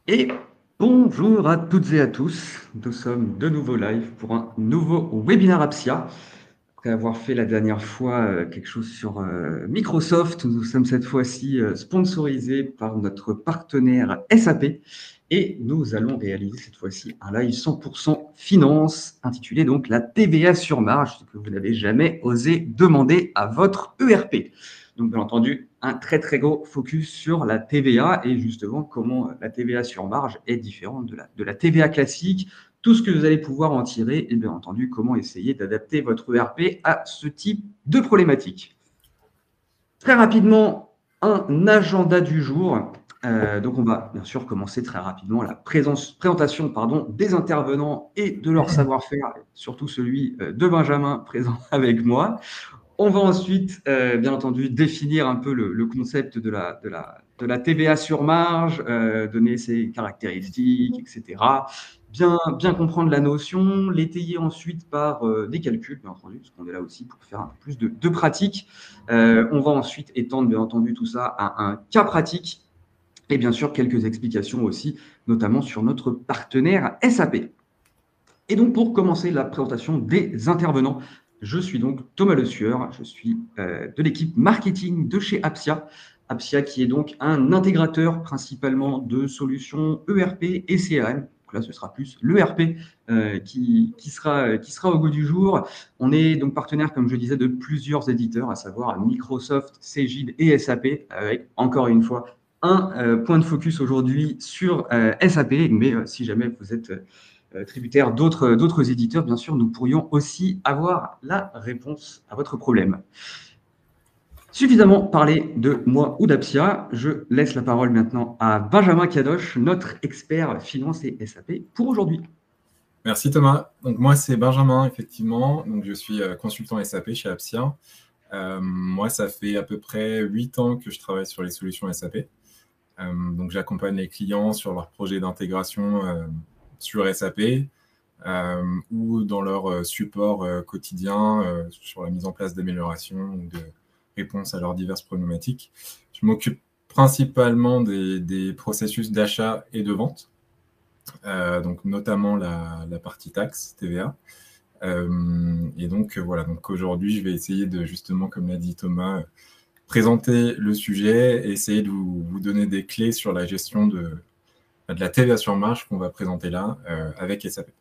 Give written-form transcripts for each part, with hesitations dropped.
Et bonjour à toutes et à tous. Nous sommes de nouveau live pour un nouveau webinaire Apsia. Après avoir fait la dernière fois quelque chose sur Microsoft, nous sommes cette fois-ci sponsorisés par notre partenaire SAP et nous allons réaliser cette fois-ci un live 100% finance intitulé donc la TVA sur marge, ce que vous n'avez jamais osé demander à votre ERP. Donc, bien entendu, un très, très gros focus sur la TVA et justement comment la TVA sur marge est différente de la TVA classique, tout ce que vous allez pouvoir en tirer et bien entendu, comment essayer d'adapter votre ERP à ce type de problématique. Très rapidement, un agenda du jour. Donc, on va bien sûr commencer très rapidement la présentation des intervenants et de leur savoir-faire, surtout celui de Benjamin présent avec moi. On va ensuite, bien entendu, définir un peu le concept de la TVA sur marge, donner ses caractéristiques, etc. Bien comprendre la notion, l'étayer ensuite par des calculs, bien entendu, parce qu'on est là aussi pour faire un peu plus de pratique. On va ensuite étendre, bien entendu, tout ça à un cas pratique et bien sûr quelques explications aussi, notamment sur notre partenaire SAP. Et donc, pour commencer la présentation des intervenants, je suis donc Thomas Le Sueur, je suis de l'équipe marketing de chez Apsia. Apsia qui est donc un intégrateur principalement de solutions ERP et CRM. Donc là, ce sera plus l'ERP qui sera au goût du jour. On est donc partenaire, comme je disais, de plusieurs éditeurs, à savoir Microsoft, Cegid et SAP, avec encore une fois un point de focus aujourd'hui sur SAP. Mais si jamais vous êtes tributaire d'autres éditeurs, bien sûr, nous pourrions aussi avoir la réponse à votre problème. Suffisamment parlé de moi ou d'Apsia, je laisse la parole maintenant à Benjamin Kadosh, notre expert finance et SAP pour aujourd'hui. Merci Thomas. Donc moi c'est Benjamin effectivement. Donc je suis consultant SAP chez Apsia. Moi ça fait à peu près 8 ans que je travaille sur les solutions SAP. Donc j'accompagne les clients sur leurs projets d'intégration sur SAP ou dans leur support quotidien sur la mise en place d'améliorations ou de réponses à leurs diverses problématiques. Je m'occupe principalement des processus d'achat et de vente. Donc notamment la partie taxe TVA. Et donc voilà, donc aujourd'hui je vais essayer de justement, comme l'a dit Thomas, présenter le sujet et essayer de vous donner des clés sur la gestion de la TVA sur marge qu'on va présenter là avec SAP.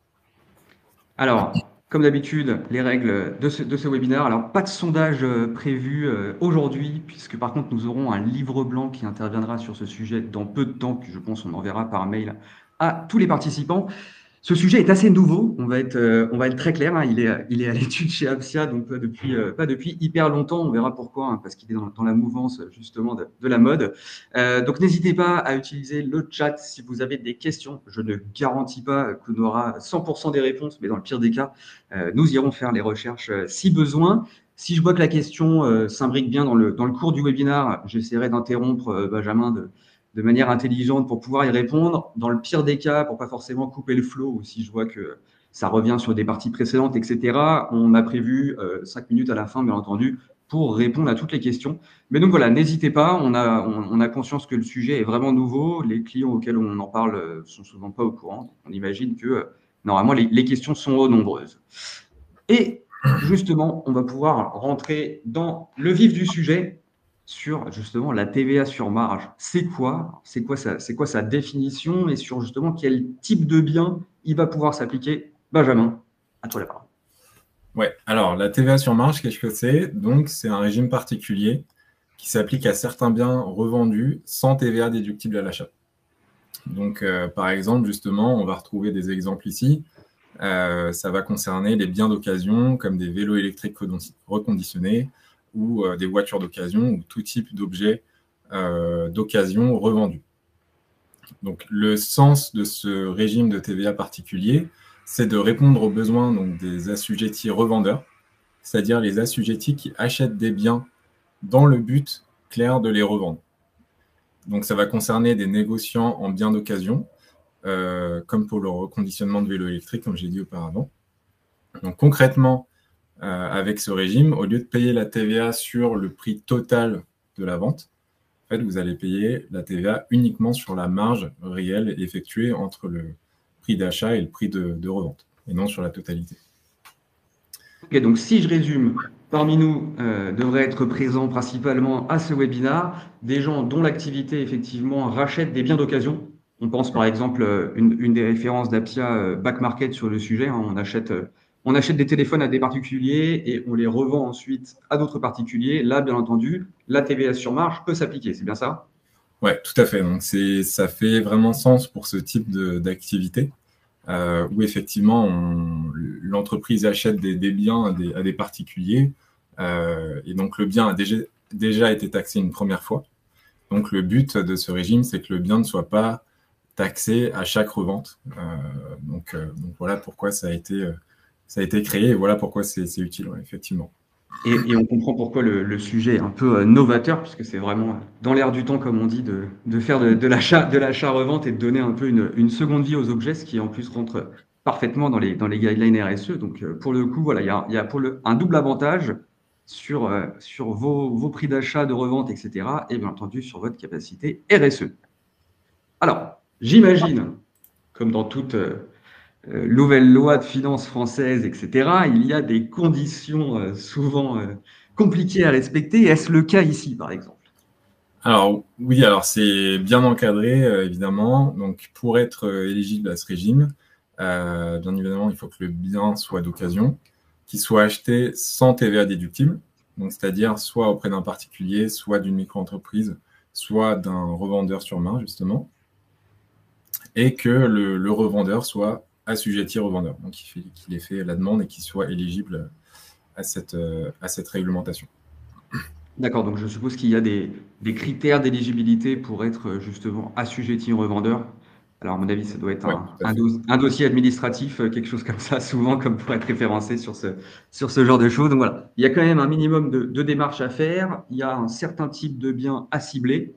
Alors, comme d'habitude, les règles de ce webinaire. Alors, pas de sondage prévu aujourd'hui, puisque par contre, nous aurons un livre blanc qui interviendra sur ce sujet dans peu de temps, que je pense on enverra par mail à tous les participants. Ce sujet est assez nouveau, on va être très clair, hein. Il est à l'étude chez Apsia, donc pas depuis hyper longtemps, on verra pourquoi, hein, parce qu'il est dans la mouvance justement de la mode. Donc n'hésitez pas à utiliser le chat si vous avez des questions. Je ne garantis pas qu'on aura 100% des réponses, mais dans le pire des cas, nous irons faire les recherches si besoin. Si je vois que la question s'imbrique bien dans le cours du webinaire, j'essaierai d'interrompre Benjamin de manière intelligente pour pouvoir y répondre. Dans le pire des cas, pour pas forcément couper le flow, ou si je vois que ça revient sur des parties précédentes, etc., on a prévu 5 minutes à la fin, bien entendu, pour répondre à toutes les questions. Mais donc voilà, n'hésitez pas, on a conscience que le sujet est vraiment nouveau. Les clients auxquels on en parle sont souvent pas au courant. On imagine que normalement les questions sont nombreuses. Et justement, on va pouvoir rentrer dans le vif du sujet sur justement la TVA sur marge. C'est quoi? C'est quoi sa définition et sur justement quel type de bien il va pouvoir s'appliquer? Benjamin, à toi la parole. Ouais, alors la TVA sur marge, qu'est-ce que c'est? Donc c'est un régime particulier qui s'applique à certains biens revendus sans TVA déductible à l'achat. Donc par exemple, justement, on va retrouver des exemples ici. Ça va concerner les biens d'occasion comme des vélos électriques reconditionnés ou des voitures d'occasion ou tout type d'objets d'occasion revendus. Donc le sens de ce régime de TVA particulier, c'est de répondre aux besoins donc, des assujettis revendeurs, c'est-à-dire les assujettis qui achètent des biens dans le but clair de les revendre. Donc ça va concerner des négociants en biens d'occasion, comme pour le reconditionnement de vélos électriques, comme j'ai dit auparavant. Donc concrètement, avec ce régime, au lieu de payer la TVA sur le prix total de la vente, en fait, vous allez payer la TVA uniquement sur la marge réelle effectuée entre le prix d'achat et le prix de revente, et non sur la totalité. Ok, donc si je résume, parmi nous devraient être présents principalement à ce webinaire des gens dont l'activité effectivement rachète des biens d'occasion. On pense par exemple, une des références d'Apsia Back Market sur le sujet, hein, on achète des téléphones à des particuliers et on les revend ensuite à d'autres particuliers. Là, bien entendu, la TVA sur marge peut s'appliquer, c'est bien ça? Ouais, tout à fait. Donc, ça fait vraiment sens pour ce type d'activité. Où effectivement l'entreprise achète des biens à des particuliers, et donc le bien a déjà été taxé une première fois. Donc le but de ce régime, c'est que le bien ne soit pas taxé à chaque revente. Donc voilà pourquoi ça a été créé, et voilà pourquoi c'est utile, ouais, effectivement. Et on comprend pourquoi le sujet est un peu novateur, puisque c'est vraiment dans l'air du temps, comme on dit, de faire de l'achat-revente et de donner un peu une seconde vie aux objets, ce qui en plus rentre parfaitement dans les guidelines RSE. Donc pour le coup, voilà, il y a un double avantage sur vos prix d'achat, de revente, etc. Et bien entendu sur votre capacité RSE. Alors, j'imagine, comme dans toute nouvelle loi de finances française, etc., il y a des conditions souvent compliquées à respecter. Est-ce le cas ici, par exemple? Alors oui, alors c'est bien encadré, évidemment. Donc pour être éligible à ce régime, bien évidemment, il faut que le bien soit d'occasion, qu'il soit acheté sans TVA déductible, donc c'est-à-dire soit auprès d'un particulier, soit d'une micro-entreprise, soit d'un revendeur sur marge, justement, et que le revendeur soit assujetti revendeur, donc qu'il ait fait la demande et qu'il soit éligible à cette réglementation. D'accord, donc je suppose qu'il y a des critères d'éligibilité pour être justement assujetti au revendeur. Alors, à mon avis, ça doit être Ouais, tout à fait. un dossier administratif, quelque chose comme ça, souvent, comme pour être référencé sur ce genre de choses. Donc voilà, il y a quand même un minimum de démarches à faire. Il y a un certain type de biens à cibler.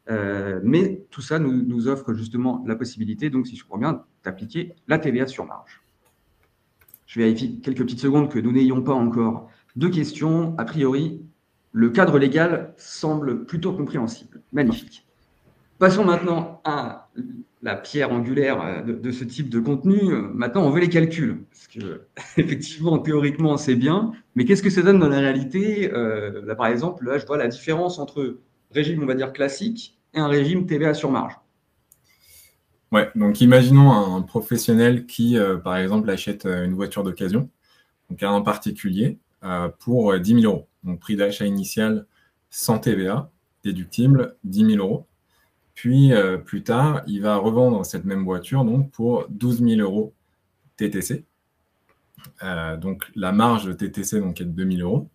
Mais tout ça nous offre justement la possibilité, donc si je comprends bien, d'appliquer la TVA sur marge. Je vérifie quelques petites secondes que nous n'ayons pas encore de questions. A priori, le cadre légal semble plutôt compréhensible. Magnifique. Passons maintenant à la pierre angulaire de ce type de contenu. Maintenant, on veut les calculs. Parce que, effectivement, théoriquement, c'est bien. Mais qu'est-ce que ça donne dans la réalité? Là, par exemple, là, je vois la différence entre régime, on va dire, classique et un régime TVA sur marge. Ouais, donc imaginons un professionnel qui, par exemple, achète une voiture d'occasion, donc à un particulier, pour 10 000 euros. Donc prix d'achat initial sans TVA, déductible, 10 000 euros. Puis plus tard, il va revendre cette même voiture donc, pour 12 000 euros TTC. Donc la marge de TTC donc, est de 2 000 euros.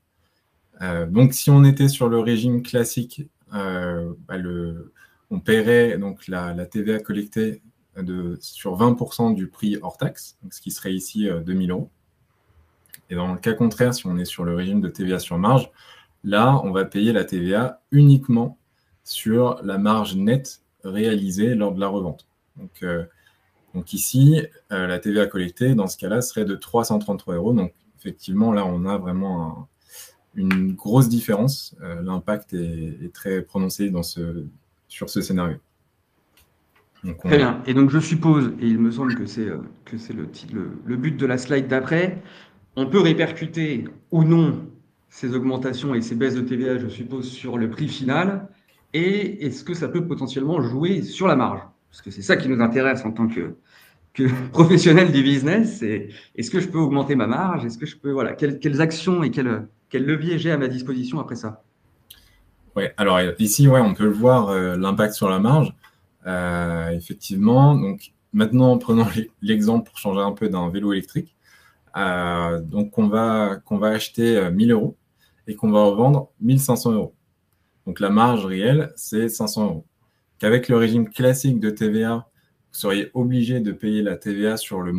Donc si on était sur le régime classique, on paierait donc la TVA collectée sur 20% du prix hors taxe, donc ce qui serait ici 2 000 euros. Et dans le cas contraire, si on est sur le régime de TVA sur marge, là, on va payer la TVA uniquement sur la marge nette réalisée lors de la revente. Donc ici, la TVA collectée, dans ce cas-là, serait de 333 euros. Donc effectivement, là, on a vraiment une grosse différence. L'impact est très prononcé sur ce scénario. Très bien. Et donc, je suppose, et il me semble que c'est le but de la slide d'après, on peut répercuter ou non ces augmentations et ces baisses de TVA, je suppose, sur le prix final. Et est-ce que ça peut potentiellement jouer sur la marge? Parce que c'est ça qui nous intéresse en tant que professionnel du business. Est-ce que je peux augmenter ma marge? Est-ce que je peux, voilà, quelles actions et quels leviers j'ai à ma disposition après ça? Ouais, alors ici, ouais, on peut le voir, l'impact sur la marge. Effectivement, donc maintenant, prenons l'exemple pour changer un peu d'un vélo électrique. Donc, qu'on va acheter 1 000 euros et qu'on va revendre 1 500 euros. Donc, la marge réelle, c'est 500 euros. Qu'avec le régime classique de TVA, vous seriez obligé de payer la TVA sur le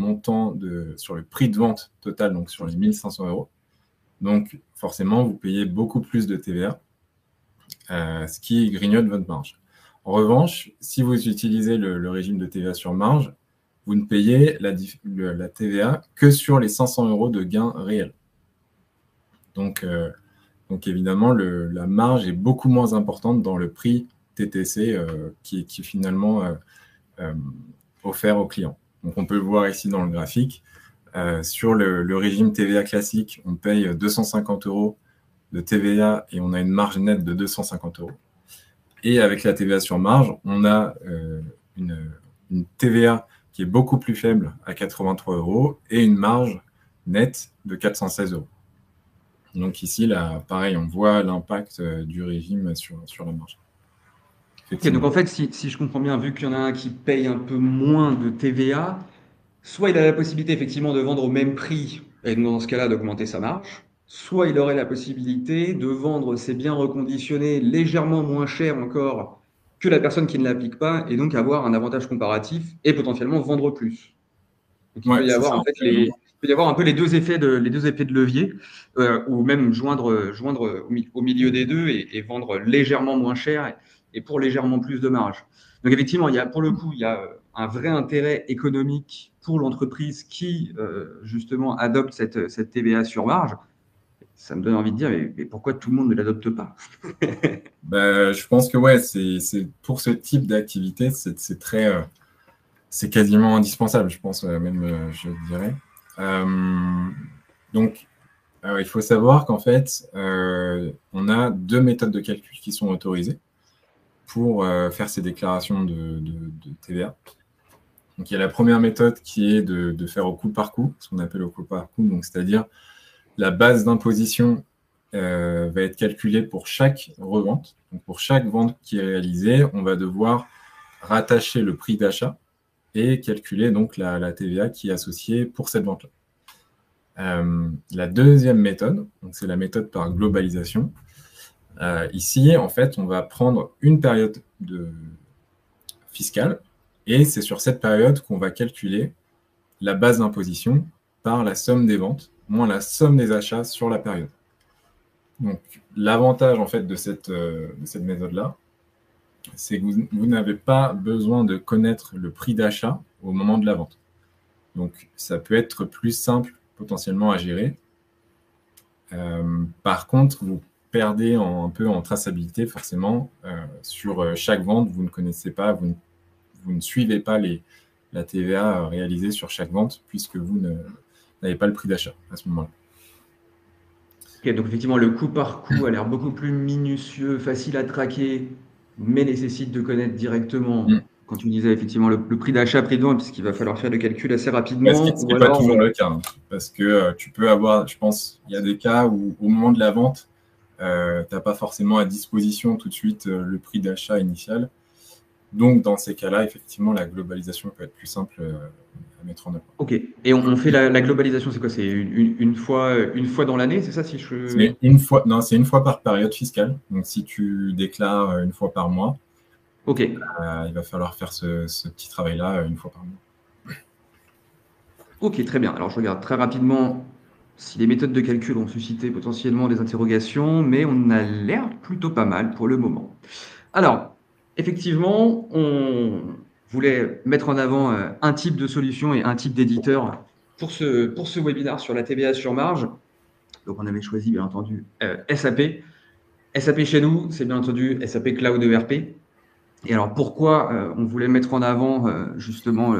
sur le prix de vente total, donc sur les 1 500 euros. Donc, forcément, vous payez beaucoup plus de TVA, ce qui grignote votre marge. En revanche, si vous utilisez le régime de TVA sur marge, vous ne payez la TVA que sur les 500 euros de gains réels. Donc évidemment, la marge est beaucoup moins importante dans le prix TTC qui est finalement offert aux clients. Donc, on peut le voir ici dans le graphique. Sur le régime TVA classique, on paye 250 € de TVA et on a une marge nette de 250 €. Et avec la TVA sur marge, on a une TVA qui est beaucoup plus faible à 83 € et une marge nette de 416 €. Donc ici, là, pareil, on voit l'impact du régime sur la marge. Ok, donc en fait, si je comprends bien, vu qu'il y en a un qui paye un peu moins de TVA, soit il a la possibilité effectivement de vendre au même prix et dans ce cas-là d'augmenter sa marge, soit il aurait la possibilité de vendre ses biens reconditionnés légèrement moins cher encore que la personne qui ne l'applique pas et donc avoir un avantage comparatif et potentiellement vendre plus. Donc il peut Ouais, y c'est avoir ça. en fait il peut y avoir un peu les deux effets de levier ou même joindre au milieu des deux et vendre légèrement moins cher et pour légèrement plus de marge. Donc effectivement, pour le coup, il y a un vrai intérêt économique pour l'entreprise qui justement adopte cette TVA sur marge. Ça me donne envie de dire, mais pourquoi tout le monde ne l'adopte pas? Bah, je pense que ouais, c'est pour ce type d'activité, c'est quasiment indispensable, je pense, même, je dirais. Donc, il faut savoir qu'en fait, on a deux méthodes de calcul qui sont autorisées pour faire ces déclarations de TVA. Donc, il y a la première méthode qui est de faire au coup par coup, ce qu'on appelle au coup par coup, donc c'est-à-dire la base d'imposition va être calculée pour chaque revente. Donc, pour chaque vente qui est réalisée, on va devoir rattacher le prix d'achat et calculer donc la TVA qui est associée pour cette vente-là. La deuxième méthode, c'est la méthode par globalisation. Ici, en fait, on va prendre une période fiscale et c'est sur cette période qu'on va calculer la base d'imposition par la somme des ventes moins la somme des achats sur la période. Donc, l'avantage en fait de cette méthode-là, c'est que vous n'avez pas besoin de connaître le prix d'achat au moment de la vente. Donc, ça peut être plus simple potentiellement à gérer. Par contre, vous perdez un peu en traçabilité forcément sur chaque vente. Vous ne connaissez pas, vous ne suivez pas la TVA réalisée sur chaque vente puisque vous n'avez pas le prix d'achat à ce moment-là. Ok, donc effectivement, le coup par coup a l'air beaucoup plus minutieux, facile à traquer, mais nécessite de connaître directement, quand tu me disais effectivement le prix d'achat, prix de vente, puisqu'il va falloir faire le calcul assez Ce rapidement, qui ou n'est pas alors toujours le cas, hein, parce que tu peux avoir, je pense, il y a des cas où au moment de la vente, tu n'as pas forcément à disposition tout de suite le prix d'achat initial. Donc, dans ces cas-là, effectivement, la globalisation peut être plus simple à mettre en œuvre. Ok, et on fait la globalisation, c'est quoi? C'est une fois dans l'année, c'est ça si je... C'est une fois, non, c'est une fois par période fiscale. Donc, si tu déclares une fois par mois, Ok, il va falloir faire ce petit travail-là une fois par mois. ok, très bien. Alors je regarde très rapidement si les méthodes de calcul ont suscité potentiellement des interrogations, mais on a l'air plutôt pas mal pour le moment. Alors, effectivement, on voulait mettre en avant un type de solution et un type d'éditeur pour ce webinaire sur la TVA sur marge. Donc, on avait choisi, bien entendu, SAP. SAP chez nous, c'est bien entendu SAP Cloud ERP. Et alors, pourquoi on voulait mettre en avant justement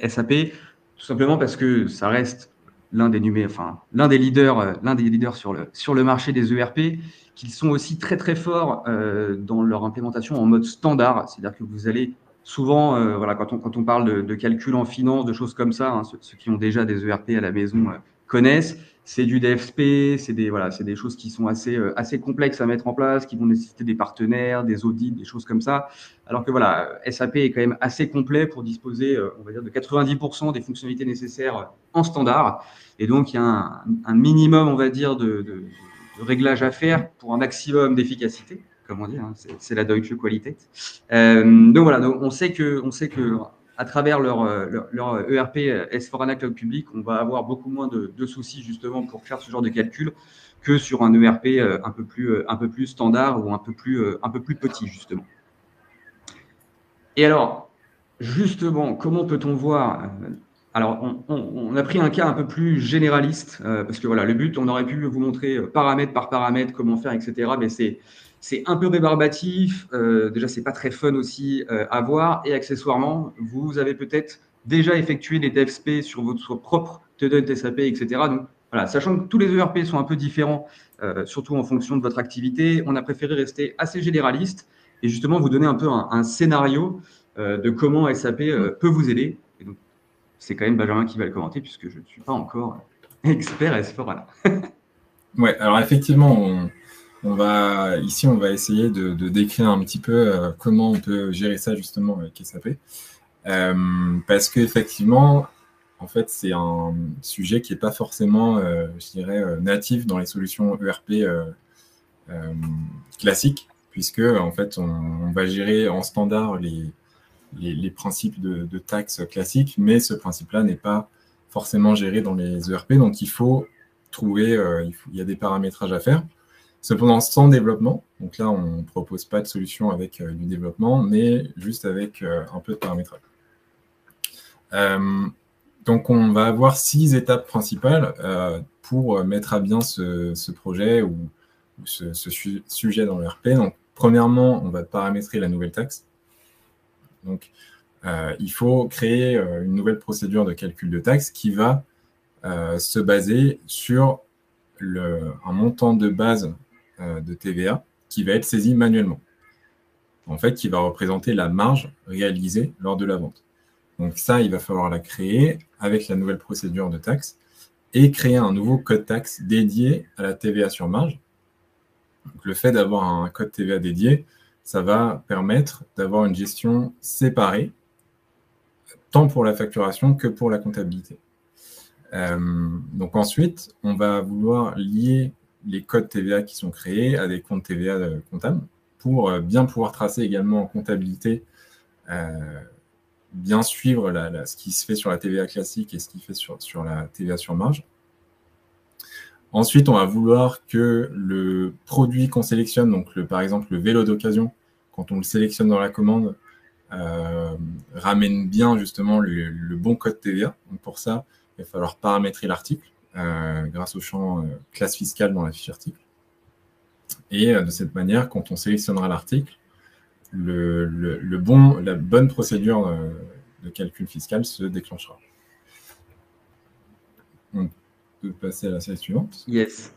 SAP? Tout simplement parce que ça reste l'un des l'un des leaders sur le marché des ERP, qu'ils sont aussi très très forts dans leur implémentation en mode standard. C'est-à-dire que vous allez souvent, voilà, quand on parle de calcul en finance, de choses comme ça, hein, ceux qui ont déjà des ERP à la maison connaissent. C'est du DFP, c'est des choses qui sont assez complexes à mettre en place, qui vont nécessiter des partenaires, des audits, des choses comme ça. Alors que voilà, SAP est quand même assez complet pour disposer, on va dire, de 90% des fonctionnalités nécessaires en standard. Et donc, il y a un minimum, on va dire, de réglage à faire pour un maximum d'efficacité, comme on dit, hein, c'est la Deutsche Qualität. Donc voilà, donc on sait que à travers leur ERP S4HANA Cloud Public, on va avoir beaucoup moins de soucis justement pour faire ce genre de calcul que sur un ERP un peu plus standard ou un peu plus petit justement. Et alors, justement, comment peut-on voir alors, on a pris un cas un peu plus généraliste, parce que voilà, le but, on aurait pu vous montrer paramètre par paramètre comment faire, etc. Mais c'est un peu rébarbatif. Déjà, c'est pas très fun aussi à voir. Et accessoirement, vous avez peut-être déjà effectué des DevSP sur votre propre Tenant SAP, etc. Donc, voilà, sachant que tous les ERP sont un peu différents, surtout en fonction de votre activité, on a préféré rester assez généraliste et justement vous donner un peu un scénario de comment SAP peut vous aider. Et donc, c'est quand même Benjamin qui va le commenter puisque je ne suis pas encore expert S4HANA. Ouais, alors effectivement, ici, on va essayer de décrire un petit peu comment on peut gérer ça justement avec SAP. Parce qu'effectivement, en fait, c'est un sujet qui n'est pas forcément, je dirais, natif dans les solutions ERP classiques, puisque en fait, on va gérer en standard les principes de taxes classiques, mais ce principe-là n'est pas forcément géré dans les ERP, donc il faut trouver, il y a des paramétrages à faire. Cependant, sans développement, donc là, on ne propose pas de solution avec du développement, mais juste avec un peu de paramétrage. Donc, on va avoir 6 étapes principales pour mettre à bien ce projet ou ce sujet dans l'ERP. Donc, premièrement, on va paramétrer la nouvelle taxe. Donc, il faut créer une nouvelle procédure de calcul de taxe qui va se baser sur un montant de base de TVA qui va être saisi manuellement. En fait, qui va représenter la marge réalisée lors de la vente. Donc ça, il va falloir la créer avec la nouvelle procédure de taxe et créer un nouveau code taxe dédié à la TVA sur marge. Donc, le fait d'avoir un code TVA dédié, ça va permettre d'avoir une gestion séparée, tant pour la facturation que pour la comptabilité. Donc ensuite, on va vouloir lier les codes TVA qui sont créés à des comptes TVA comptables pour bien pouvoir tracer également en comptabilité bien suivre ce qui se fait sur la TVA classique et ce qui se fait sur la TVA sur marge. Ensuite, on va vouloir que le produit qu'on sélectionne, donc par exemple le vélo d'occasion, quand on le sélectionne dans la commande, ramène bien justement le bon code TVA. Donc pour ça, il va falloir paramétrer l'article grâce au champ classe fiscale dans la fiche article. Et de cette manière, quand on sélectionnera l'article, la bonne procédure de calcul fiscal se déclenchera. On peut passer à la slide suivante. Yes.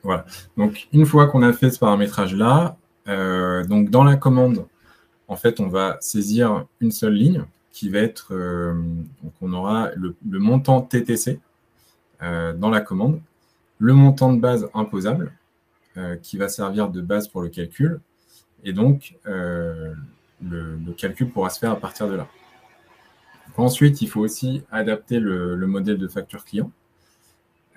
Voilà. Donc, une fois qu'on a fait ce paramétrage-là, donc dans la commande, en fait, on va saisir une seule ligne qui va être, donc on aura le montant TTC dans la commande, le montant de base imposable qui va servir de base pour le calcul, et donc le calcul pourra se faire à partir de là. Donc, ensuite, il faut aussi adapter le modèle de facture client.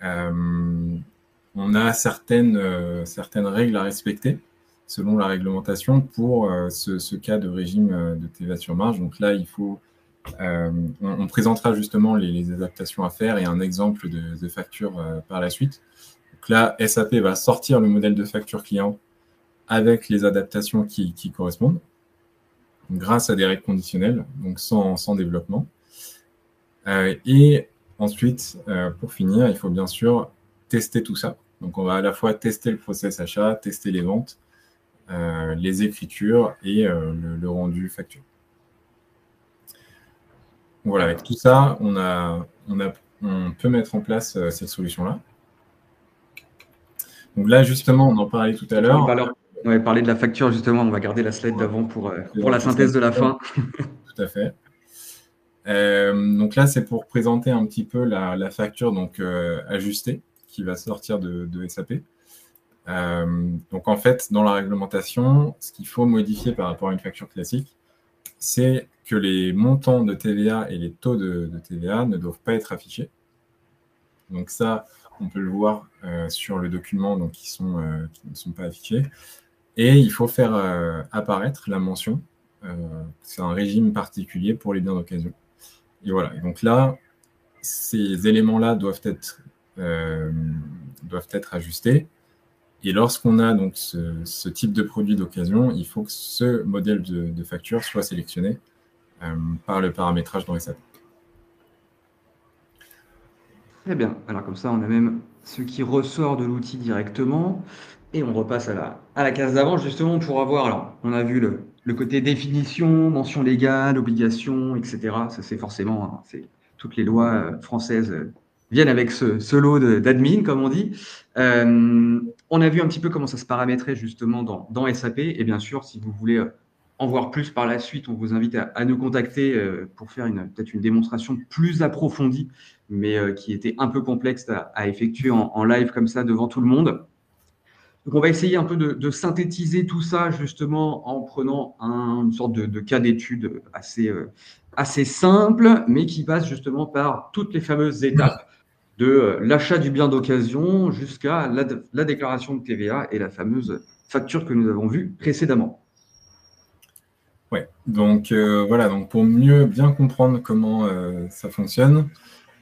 On a certaines règles à respecter selon la réglementation pour ce cas de régime de TVA sur marge. Donc là, il faut, on présentera justement les adaptations à faire et un exemple de facture par la suite. Donc là, SAP va sortir le modèle de facture client avec les adaptations qui correspondent, grâce à des règles conditionnelles, donc sans développement. Et ensuite, pour finir, il faut bien sûr tester tout ça. Donc, on va à la fois tester le process achat, tester les ventes, les écritures et le rendu facture. Voilà, avec tout ça, on peut mettre en place cette solution-là. Donc là, justement, on en parlait tout à l'heure. On va parler de la facture, justement. On va garder la slide d'avant pour la synthèse de la fin. Tout à fait. Donc là, c'est pour présenter un petit peu la facture donc, ajustée qui va sortir de SAP. Donc en fait, dans la réglementation, ce qu'il faut modifier par rapport à une facture classique, c'est que les montants de TVA et les taux de TVA ne doivent pas être affichés. Donc ça, on peut le voir sur le document donc, qui ne sont pas affichés. Et il faut faire apparaître la mention. C'est un régime particulier pour les biens d'occasion. Et voilà. Et donc là, ces éléments-là doivent être ajustés. Et lorsqu'on a donc ce type de produit d'occasion, il faut que ce modèle de facture soit sélectionné par le paramétrage dans SAP. Très bien. Alors comme ça, on a même ce qui ressort de l'outil directement. Et on repasse à la case d'avant, justement, pour avoir, alors, on a vu le côté définition, mention légale, obligation, etc. Ça, c'est forcément, hein, toutes les lois françaises viennent avec ce lot d'admin, comme on dit. On a vu un petit peu comment ça se paramétrait, justement, dans SAP. Et bien sûr, si vous voulez en voir plus par la suite, on vous invite à nous contacter pour faire peut-être une démonstration plus approfondie, mais qui était un peu complexe à effectuer en live comme ça devant tout le monde. Donc, on va essayer un peu de synthétiser tout ça justement en prenant une sorte de cas d'étude assez simple, mais qui passe justement par toutes les fameuses étapes de l'achat du bien d'occasion jusqu'à la déclaration de TVA et la fameuse facture que nous avons vue précédemment. Ouais, donc voilà, donc pour mieux bien comprendre comment ça fonctionne,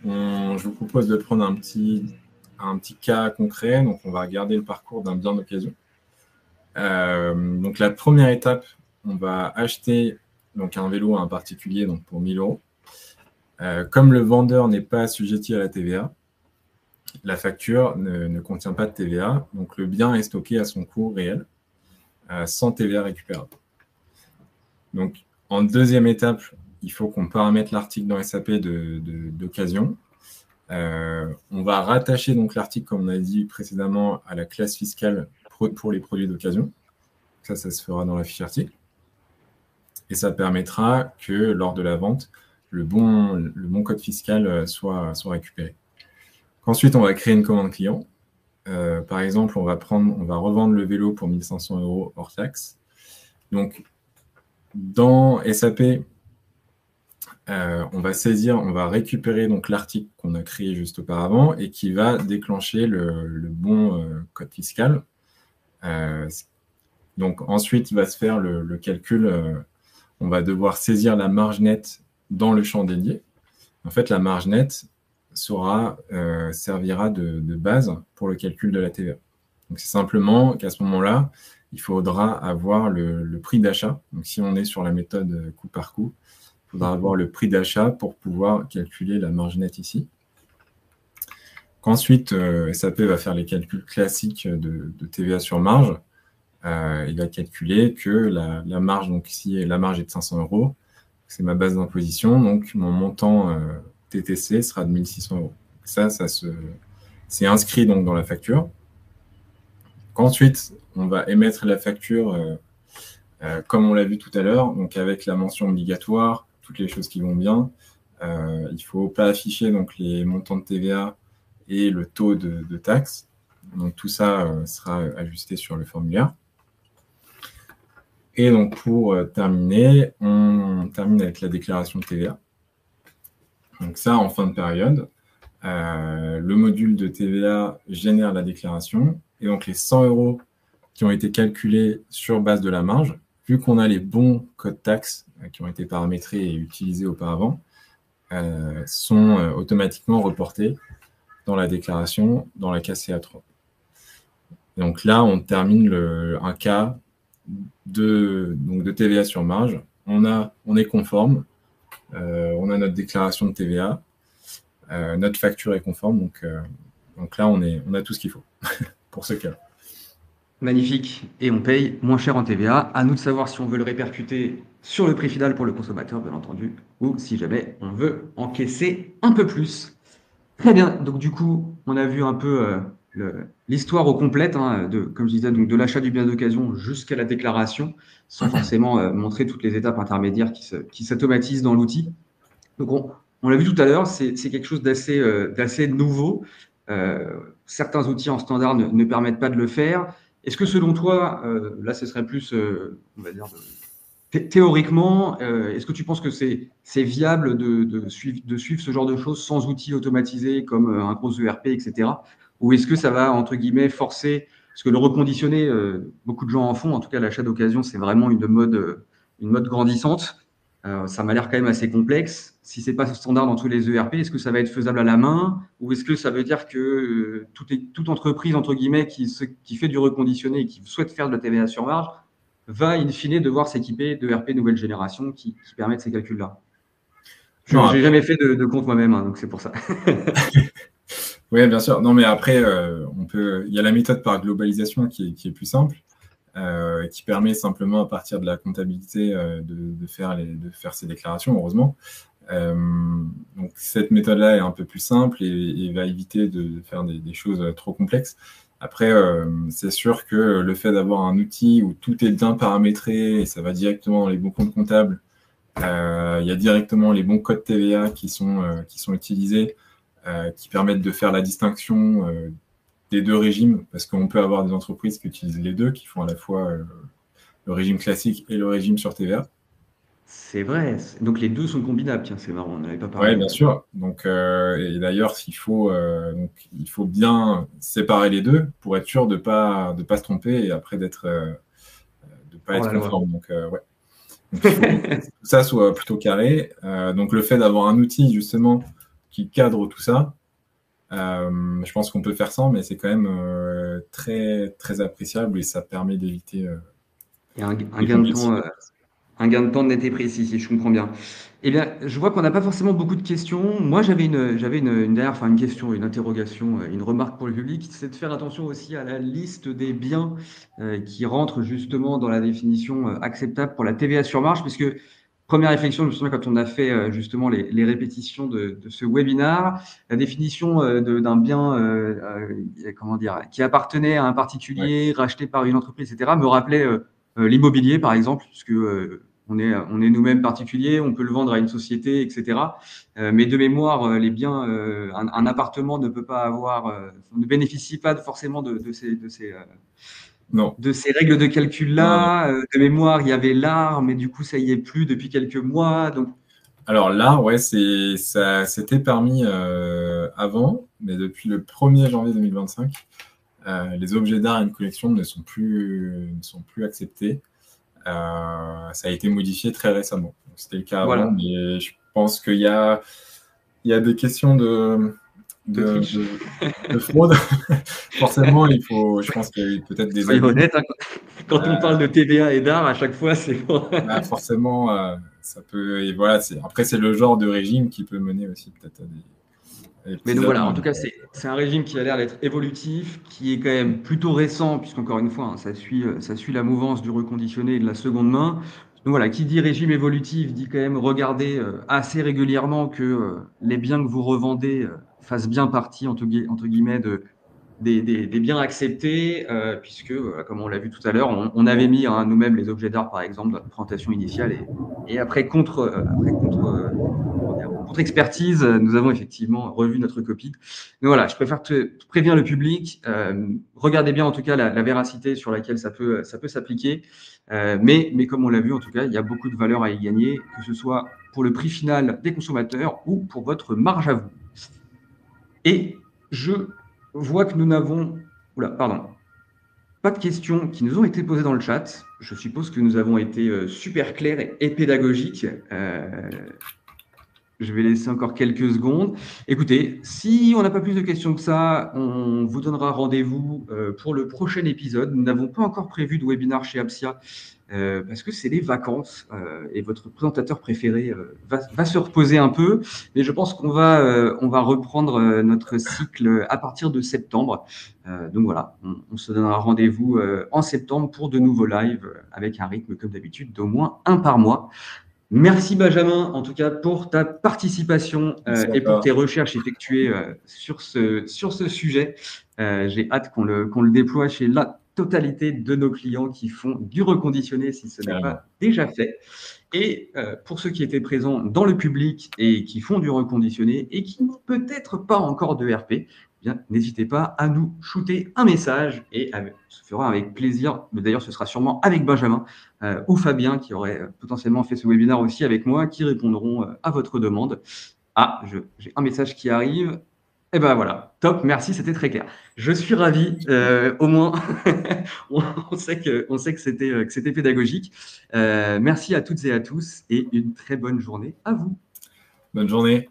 je vous propose de prendre un petit cas concret. Donc on va regarder le parcours d'un bien d'occasion. Donc la première étape, on va acheter donc un vélo à un particulier donc pour 1 000 €. Comme le vendeur n'est pas assujetti à la TVA, la facture ne contient pas de TVA, donc le bien est stocké à son coût réel, sans TVA récupérable. Donc, en deuxième étape, il faut qu'on paramètre l'article dans SAP d'occasion. On va rattacher donc l'article, comme on a dit précédemment, à la classe fiscale pour les produits d'occasion. Ça se fera dans la fiche article. Et ça permettra que lors de la vente, le bon code fiscal soit récupéré. Ensuite, on va créer une commande client. Par exemple, on va revendre le vélo pour 1 500 € hors taxe. Donc, dans SAP, on va récupérer donc l'article qu'on a créé juste auparavant et qui va déclencher le bon code fiscal. Donc ensuite, il va se faire le calcul. On va devoir saisir la marge nette dans le champ dédié. En fait, la marge nette servira de base pour le calcul de la TVA. Donc c'est simplement qu'à ce moment-là, il faudra avoir le prix d'achat. Donc si on est sur la méthode coup par coup, il faudra avoir le prix d'achat pour pouvoir calculer la marge nette ici. Ensuite, SAP va faire les calculs classiques de TVA sur marge. Il va calculer que la marge, donc ici, la marge est de 500 €. C'est ma base d'imposition. Donc mon montant TTC sera de 1 600 €. C'est inscrit donc dans la facture. Ensuite, on va émettre la facture comme on l'a vu tout à l'heure, donc avec la mention obligatoire, toutes les choses qui vont bien. Il ne faut pas afficher donc les montants de TVA et le taux de taxe. Donc tout ça sera ajusté sur le formulaire. Et donc pour terminer, on termine avec la déclaration de TVA. Donc ça, en fin de période, le module de TVA génère la déclaration. Et donc les 100 € qui ont été calculés sur base de la marge, vu qu'on a les bons codes taxes qui ont été paramétrés et utilisés auparavant, sont automatiquement reportés dans la déclaration, dans la case CA3. Donc là, on termine un cas de TVA sur marge. On est conforme, on a notre déclaration de TVA, notre facture est conforme, donc là, on a tout ce qu'il faut pour ce cas. Magnifique. Et on paye moins cher en TVA. À nous de savoir si on veut le répercuter sur le prix final pour le consommateur, bien entendu, ou si jamais on veut encaisser un peu plus. Très bien. Donc, du coup, on a vu un peu l'histoire au complète, hein, comme je disais, donc de l'achat du bien d'occasion jusqu'à la déclaration, sans forcément montrer toutes les étapes intermédiaires qui s'automatisent dans l'outil. Donc, on l'a vu tout à l'heure, c'est quelque chose d'assez nouveau. Certains outils en standard ne permettent pas de le faire. Est-ce que selon toi, là, ce serait plus, on va dire, théoriquement, est-ce que tu penses que c'est viable de suivre ce genre de choses sans outils automatisés comme un gros ERP, etc. Ou est-ce que ça va, entre guillemets, forcer, parce que le reconditionner, beaucoup de gens en font, en tout cas l'achat d'occasion, c'est vraiment une mode grandissante. Ça m'a l'air quand même assez complexe. Si c'est pas standard dans tous les ERP, est-ce que ça va être faisable à la main ou est-ce que ça veut dire que toute entreprise, entre guillemets, qui fait du reconditionné et qui souhaite faire de la TVA sur marge, va in fine devoir s'équiper d'ERP nouvelle génération qui permettent ces calculs-là? Je n'ai jamais fait de compte moi-même, hein, donc c'est pour ça. Oui, bien sûr. Non, mais après, il y a la méthode par globalisation qui est plus simple, qui permet simplement, à partir de la comptabilité, de faire ces déclarations, heureusement. Euh, donc, cette méthode-là est un peu plus simple et va éviter de faire des choses trop complexes. Après, c'est sûr que le fait d'avoir un outil où tout est bien paramétré et ça va directement dans les bons comptes comptables, il y a directement les bons codes TVA qui sont utilisés, qui permettent de faire la distinction des deux régimes, parce qu'on peut avoir des entreprises qui utilisent les deux, qui font à la fois le régime classique et le régime sur TVA. C'est vrai. Donc les deux sont combinables. Tiens, c'est marrant, on n'avait pas Oui, parlé. bien sûr. Donc, et d'ailleurs, il faut bien séparer les deux pour être sûr de pas se tromper et après de pas Oh être la loi. conforme. Donc, ouais. Donc, il faut que tout ça soit plutôt carré. Donc, le fait d'avoir un outil, justement, qui cadre tout ça, je pense qu'on peut faire sans, mais c'est quand même très, très appréciable et ça permet d'éviter Et un les gain de temps, complicités. un gain de temps net et précis, si je comprends bien. Eh bien, je vois qu'on n'a pas forcément beaucoup de questions. Moi, j'avais une dernière, enfin une question, une interrogation, une remarque pour le public, c'est de faire attention aussi à la liste des biens qui rentrent justement dans la définition acceptable pour la TVA sur marge, puisque première réflexion, je me souviens quand on a fait justement les répétitions de ce webinar, la définition d'un bien, comment dire, qui appartenait à un Ouais. particulier, racheté par une entreprise, etc., me rappelait l'immobilier, par exemple, puisque on est nous-mêmes particuliers, on peut le vendre à une société, etc. Mais de mémoire, les biens, un appartement ne peut pas avoir, ne bénéficie pas forcément Non. de ces règles de Non, non. calcul-là. De mémoire, il y avait l'art, mais du coup, ça y est plus depuis quelques mois. Donc, Alors là, ouais, ça c'était permis avant, mais depuis le 1er janvier 2025, les objets d'art et une collection ne sont plus acceptés. Ça a été modifié très récemment. C'était le cas avant, voilà, mais je pense il y a des questions de de, triche. de, de fraude. Forcément, je pense qu'il y a eu peut-être des Soyons abus. honnêtes, hein, quand on Euh, parle de TVA et d'art, à chaque fois, c'est pour... Bah, forcément, ça peut. Et voilà, après, c'est le genre de régime qui peut mener aussi peut-être à des Mais petits donc voilà, abus. en tout cas, c'est un régime qui a l'air d'être évolutif, qui est quand même plutôt récent, puisqu'encore une fois, hein, ça suit la mouvance du reconditionné et de la seconde main. Donc voilà, qui dit régime évolutif dit quand même regarder assez régulièrement que les biens que vous revendez fassent bien partie, entre guillemets, des biens acceptés, puisque, comme on l'a vu tout à l'heure, on avait mis hein, nous-mêmes les objets d'art, par exemple, dans la présentation initiale, et après comment dire, contre expertise, nous avons effectivement revu notre copie. Mais voilà, je préfère te prévenir le public. Regardez bien en tout cas la véracité sur laquelle ça peut s'appliquer. Mais comme on l'a vu, en tout cas, il y a beaucoup de valeur à y gagner, que ce soit pour le prix final des consommateurs ou pour votre marge à vous. Et je vois que nous n'avons, oula, pardon, pas de questions qui nous ont été posées dans le chat. Je suppose que nous avons été super clairs et pédagogiques. Je vais laisser encore quelques secondes. Écoutez, si on n'a pas plus de questions que ça, on vous donnera rendez-vous pour le prochain épisode. Nous n'avons pas encore prévu de webinar chez Apsia parce que c'est les vacances et votre présentateur préféré va se reposer un peu. Mais je pense on va reprendre notre cycle à partir de septembre. Donc voilà, on se donnera rendez-vous en septembre pour de nouveaux lives avec un rythme comme d'habitude d'au moins un par mois. Merci Benjamin, en tout cas, pour ta participation Merci et pour tes encore. recherches effectuées sur ce sujet. J'ai hâte qu'on le déploie chez la totalité de nos clients qui font du reconditionné si ce n'est Carrément. pas déjà fait. Et pour ceux qui étaient présents dans le public et qui font du reconditionné et qui n'ont peut-être pas encore de RP, eh bien, n'hésitez pas à nous shooter un message et on se fera avec plaisir. D'ailleurs, ce sera sûrement avec Benjamin ou Fabien qui aurait potentiellement fait ce webinaire aussi avec moi, qui répondront à votre demande. Ah, j'ai un message qui arrive. Eh ben voilà, top, merci, c'était très clair. Je suis ravi, au moins on sait que c'était pédagogique. Merci à toutes et à tous et une très bonne journée à vous. Bonne journée.